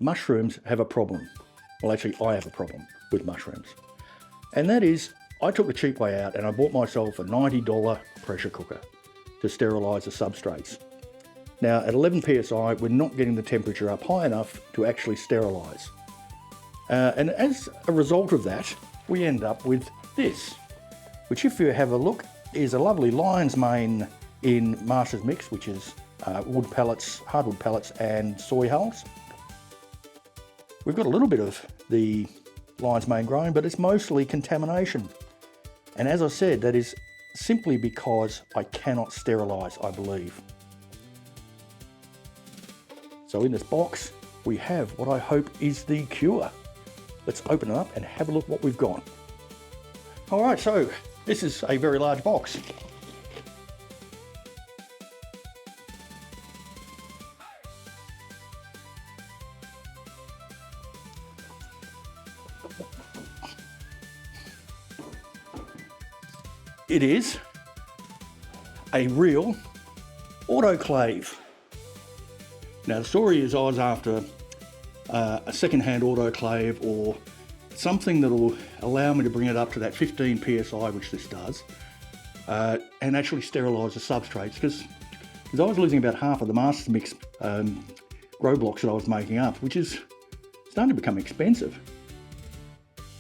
mushrooms have a problem. Well, actually, I have a problem with mushrooms. And that is, I took the cheap way out and I bought myself a $90 pressure cooker to sterilise the substrates. Now, at 11 psi, we're not getting the temperature up high enough to actually sterilise. And as a result of that, we end up with this, which, if you have a look, is a lovely lion's mane in Master's Mix, which is wood pellets, hardwood pellets and soy hulls. We've got a little bit of the lion's mane growing, but it's mostly contamination. And as I said, that is simply because I cannot sterilise, I believe. So in this box, we have what I hope is the cure. Let's open it up and have a look what we've got. All right, so this is a very large box. It is a real autoclave. Now the story is I was after a second-hand autoclave or something that will allow me to bring it up to that 15 psi, which this does, and actually sterilise the substrates, because I was losing about half of the Master's Mix grow blocks that I was making up, which is starting to become expensive.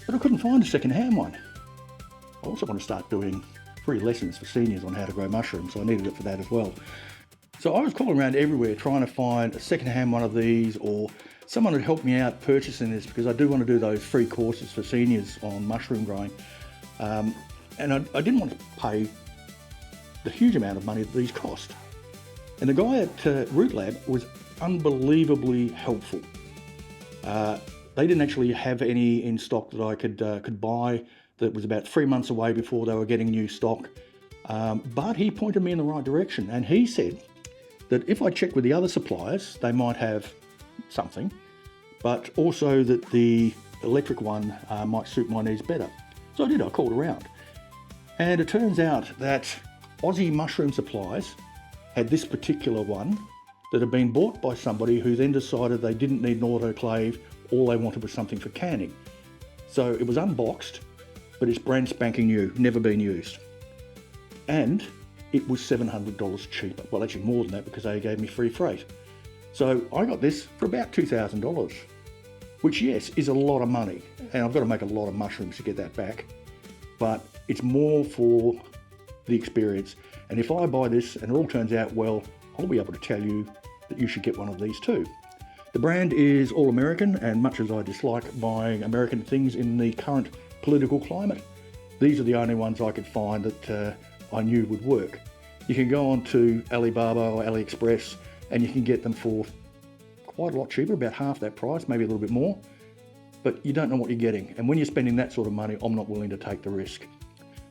But I couldn't find a second-hand one. I also want to start doing free lessons for seniors on how to grow mushrooms, so I needed it for that as well. So I was calling around everywhere trying to find a second-hand one of these, or someone would help me out purchasing this, because I do want to do those free courses for seniors on mushroom growing. And I didn't want to pay the huge amount of money that these cost. And the guy at Root Lab was unbelievably helpful. They didn't actually have any in stock that I could buy. That was about 3 months away before they were getting new stock. But he pointed me in the right direction, and he said that if I check with the other suppliers, they might have something, but also that the electric one might suit my needs better. So I did, I called around. And it turns out that Aussie Mushroom Supplies had this particular one that had been bought by somebody who then decided they didn't need an autoclave, all they wanted was something for canning. So it was unboxed, but it's brand spanking new, never been used. And it was $700 cheaper. Well, actually more than that, because they gave me free freight. So I got this for about $2,000, which, yes, is a lot of money. And I've got to make a lot of mushrooms to get that back. But it's more for the experience. And if I buy this and it all turns out well, I'll be able to tell you that you should get one of these too. The brand is all American, and much as I dislike buying American things in the current political climate, these are the only ones I could find that I knew would work. You can go on to Alibaba or AliExpress and you can get them for quite a lot cheaper, about half that price, maybe a little bit more, but you don't know what you're getting. And when you're spending that sort of money, I'm not willing to take the risk.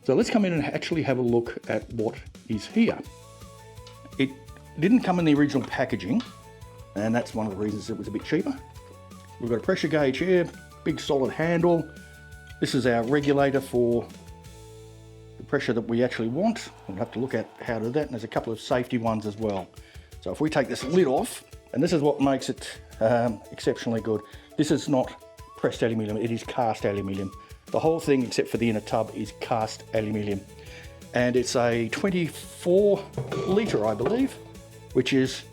So let's come in and actually have a look at what is here. It didn't come in the original packaging, and that's one of the reasons it was a bit cheaper. We've got a pressure gauge here, big solid handle. This is our regulator for the pressure that we actually want. We'll have to look at how to do that, and there's a couple of safety ones as well. So if we take this lid off, and this is what makes it exceptionally good. This is not pressed aluminium, it is cast aluminium. The whole thing, except for the inner tub, is cast aluminium. And it's a 24 litre, I believe, which is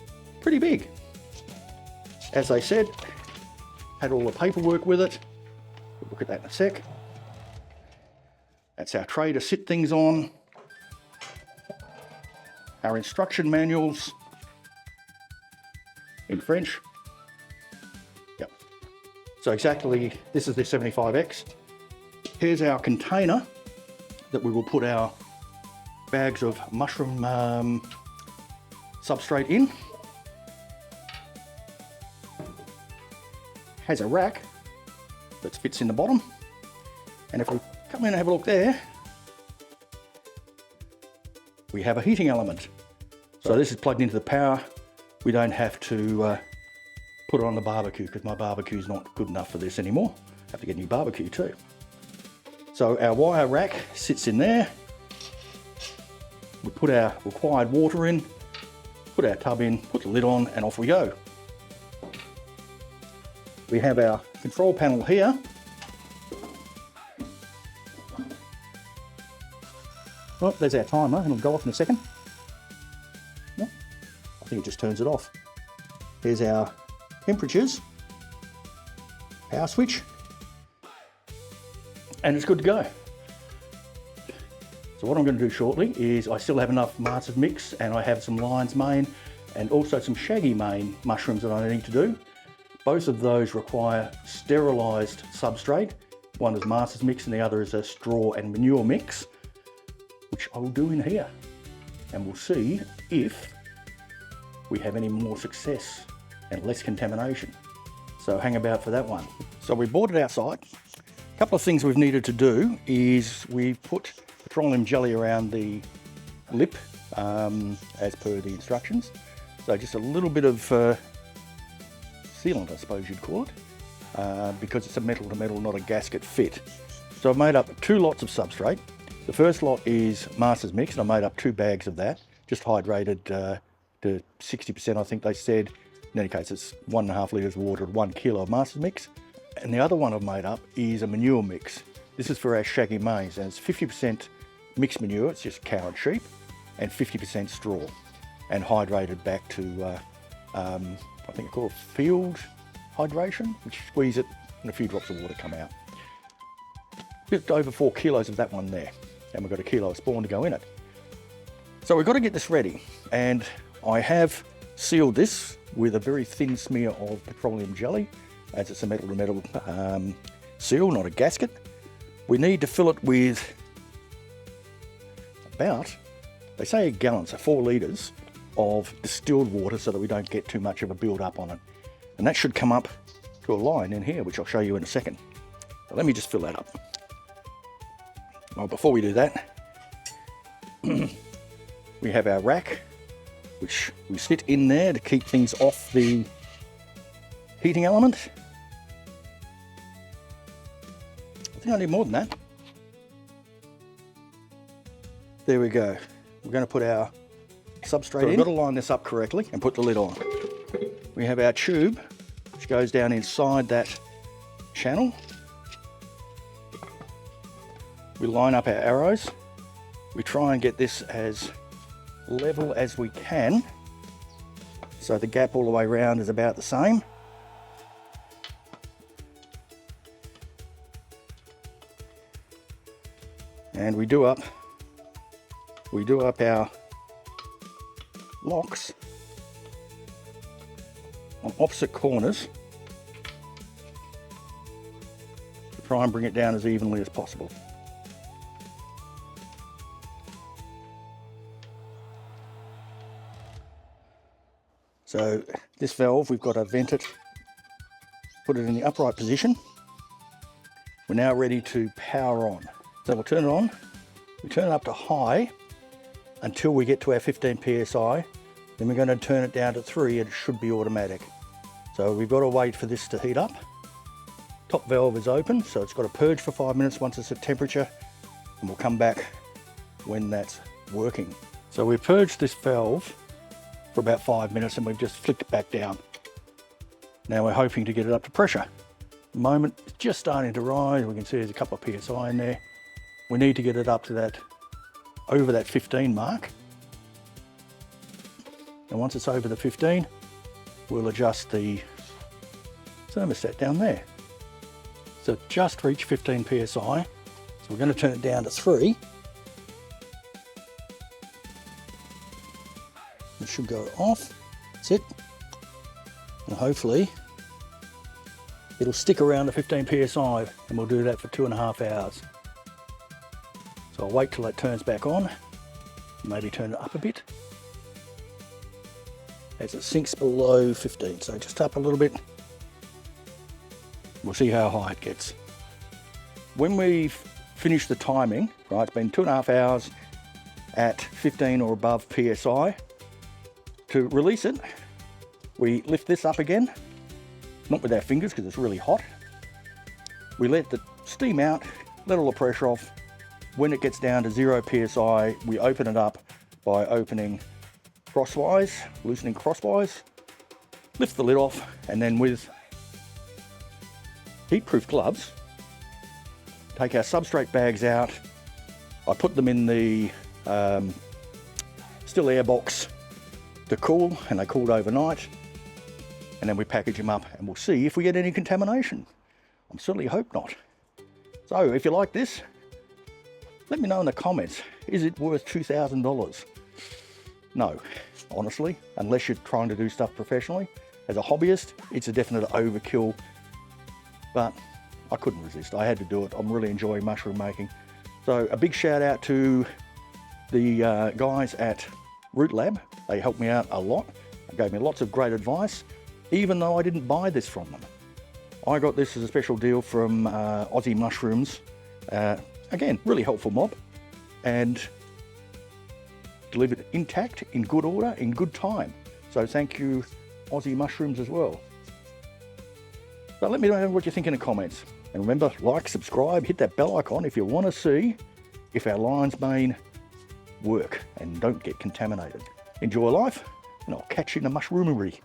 pretty big. As I said, had all the paperwork with it. We'll look at that in a sec. That's our tray to sit things on. Our instruction manuals in French. Yep. So exactly, this is the 75X. Here's our container that we will put our bags of mushroom substrate in. Has a rack that fits in the bottom. And if we come in and have a look there, we have a heating element. So this is plugged into the power. We don't have to put it on the barbecue, because my barbecue is not good enough for this anymore. Have to get a new barbecue too. So our wire rack sits in there. We put our required water in, put our tub in, put the lid on, and off we go. We have our control panel here. Oh, there's our timer, and it'll go off in a second. No, I think it just turns it off. Here's our temperatures, power switch, and it's good to go. So what I'm going to do shortly is I still have enough Master's mix, and I have some lion's mane and also some shaggy mane mushrooms that I need to do. Both of those require sterilised substrate. One is Master's mix and the other is a straw and manure mix, which I will do in here. And we'll see if we have any more success and less contamination. So hang about for that one. So we bought it outside. A couple of things we've needed to do is we put petroleum jelly around the lip as per the instructions. So just a little bit of sealant, I suppose you'd call it, because it's a metal to metal, not a gasket fit. So I've made up 2 lots of substrate. The first lot is Master's mix, and I made up 2 bags of that, just hydrated to 60%, I think they said. In any case, it's 1.5 litres of water, 1 kilo of Master's mix. And the other one I've made up is a manure mix. This is for our shaggy manes, and it's 50% mixed manure, it's just cow and sheep, and 50% straw, and hydrated back to, I think it's called field hydration, which squeeze it and a few drops of water come out. Bit over 4 kilos of that one there, and we've got 1 kilo of spawn to go in it. So we've got to get this ready, and I have sealed this with a very thin smear of petroleum jelly, as it's a metal to metal seal, not a gasket. We need to fill it with about, they say a gallon, so 4 litres of distilled water so that we don't get too much of a build up on it. And that should come up to a line in here, which I'll show you in a second. So let me just fill that up. Well, before we do that, we have our rack, which we sit in there to keep things off the heating element. I think I need more than that. There we go. We're going to put our substrate in. We've got to line this up correctly and put the lid on. We have our tube, which goes down inside that channel. We line up our arrows. We try and get this as level as we can, so the gap all the way around is about the same. And we do up our locks on opposite corners to try and bring it down as evenly as possible. So this valve, we've got to vent it, put it in the upright position. We're now ready to power on. So we'll turn it on. We turn it up to high until we get to our 15 psi. Then we're going to turn it down to 3 and it should be automatic. So we've got to wait for this to heat up. Top valve is open, so it's got to purge for 5 minutes once it's at temperature, and we'll come back when that's working. So we've purged this valve for about 5 minutes and we've just flicked it back down. Now we're hoping to get it up to pressure. At the moment, it's just starting to rise. We can see there's a couple of psi in there. We need to get it up to that, over that 15 mark. And once it's over the 15, we'll adjust the thermostat down there. So just reached 15 psi. So we're going to turn it down to 3. It should go off. That's it. And hopefully it'll stick around the 15 psi, and we'll do that for 2.5 hours. So I'll wait till that turns back on, maybe turn it up a bit as it sinks below 15. So just up a little bit. We'll see how high it gets. When we've finished the timing, right, it's been 2.5 hours at 15 or above psi. To release it, we lift this up again, not with our fingers because it's really hot. We let the steam out, let all the pressure off. When it gets down to 0 psi, we open it up by opening crosswise, loosening crosswise, lift the lid off, and then with heat-proof gloves, take our substrate bags out. I put them in the still air box to cool, and they cooled overnight. And then we package them up and we'll see if we get any contamination. I certainly hope not. So if you like this, let me know in the comments. Is it worth $2,000? No, honestly, unless you're trying to do stuff professionally. As a hobbyist, it's a definite overkill, but I couldn't resist. I had to do it. I'm really enjoying mushroom making. So a big shout out to the guys at Root Lab. They helped me out a lot. They gave me lots of great advice, even though I didn't buy this from them. I got this as a special deal from Aussie Mushrooms. Again, really helpful mob, and delivered intact, in good order, in good time. So thank you, Aussie Mushrooms, as well. So let me know what you think in the comments. And remember, like, subscribe, hit that bell icon if you want to see if our lion's mane work and don't get contaminated. Enjoy life, and I'll catch you in the mushroomery.